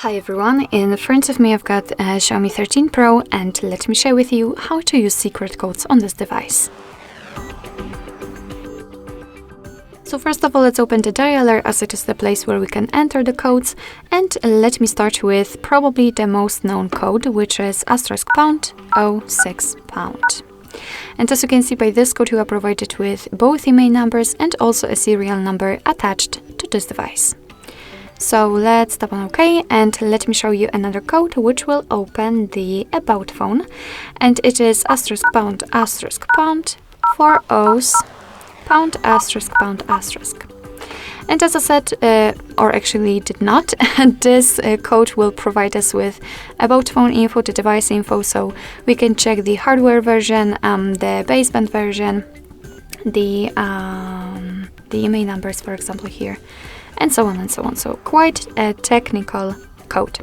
Hi everyone, in front of me I've got a Xiaomi 13 Pro and let me share with you how to use secret codes on this device. So first of all, let's open the dialer as it is the place where we can enter the codes, and let me start with probably the most known code, which is *#06#. And as you can see by this code, you are provided with both email numbers and also a serial number attached to this device. So let's tap on OK, and let me show you another code which will open the About phone, and it is *##, 4 O's, ###. And as I said, or actually did not, this code will provide us with About phone info, the device info, so we can check the hardware version, the baseband version, the email numbers, for example, here, and so on and so on. So quite a technical code.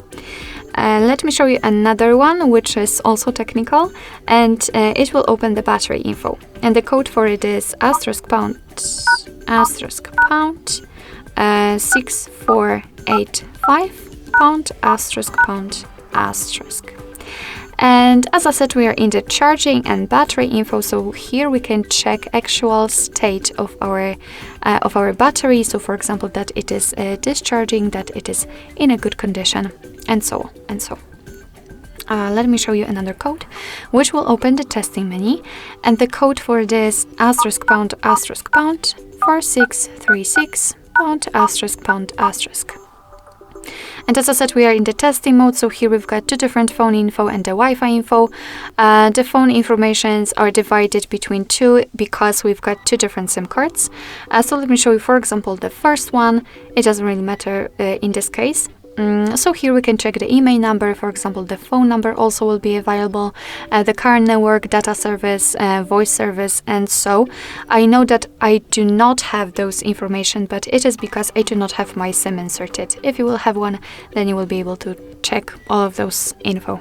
Let me show you another one which is also technical, and it will open the battery info, and the code for it is *##, 6485 *##. And as I said, we are in the charging and battery info, so here we can check actual state of our battery. So for example, that it is discharging, that it is in a good condition, and so on and so. Let me show you another code which will open the testing menu, and the code for this *##, 4636 *##. And as I said, we are in the testing mode, so here we've got two different phone info and the Wi-Fi info. The phone informations are divided between two because we've got two different SIM cards. So let me show you, for example, the first one. It doesn't really matter in this case. So here we can check the email number, for example, the phone number also will be available, the current network, data service, voice service, and so. I know that I do not have those information, but it is because I do not have my SIM inserted. If you will have one, then you will be able to check all of those info.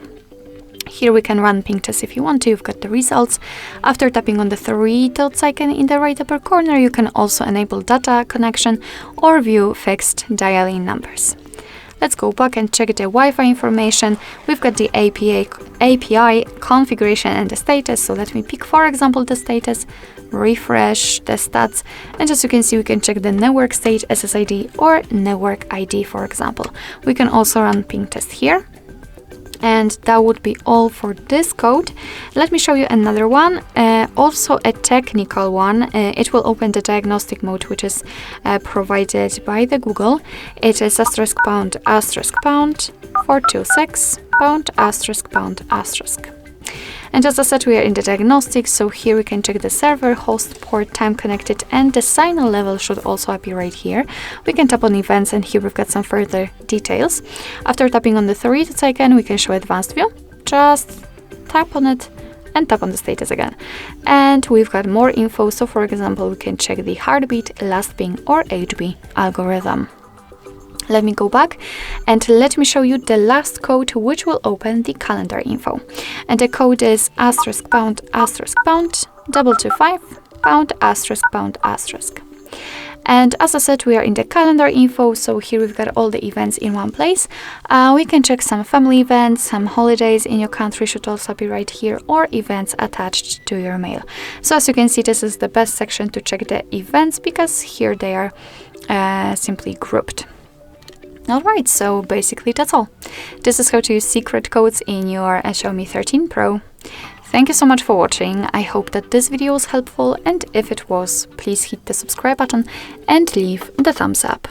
Here we can run ping test if you want to. You've got the results. After tapping on the three dots icon in the right upper corner, you can also enable data connection or view fixed dialing numbers. Let's go back and check the Wi-Fi information. We've got the API configuration and the status. So let me pick, for example, the status, refresh the stats, and as you can see, we can check the network state, SSID, or network ID, for example. We can also run ping test here. And that would be all for this code. Let me show you another one, also a technical one. It will open the diagnostic mode, which is provided by the Google. It is *##, 426 *##. And as I said, we are in the diagnostics, so here we can check the server, host, port, time connected, and the signal level should also appear right here. We can tap on events, and here we've got some further details. After tapping on the three dots icon, we can show advanced view. Just tap on it and tap on the status again. And we've got more info, so for example, we can check the heartbeat, last ping, or HB algorithm. Let me go back and let me show you the last code which will open the calendar info. And the code is *##, 225 *##. And as I said, we are in the calendar info, so here we've got all the events in one place. We can check some family events, some holidays in your country should also be right here, or events attached to your mail. So as you can see, this is the best section to check the events because here they are simply grouped. Alright, so basically that's all. This is how to use secret codes in your Xiaomi 13 Pro. Thank you so much for watching. I hope that this video was helpful, and if it was, please hit the subscribe button and leave the thumbs up.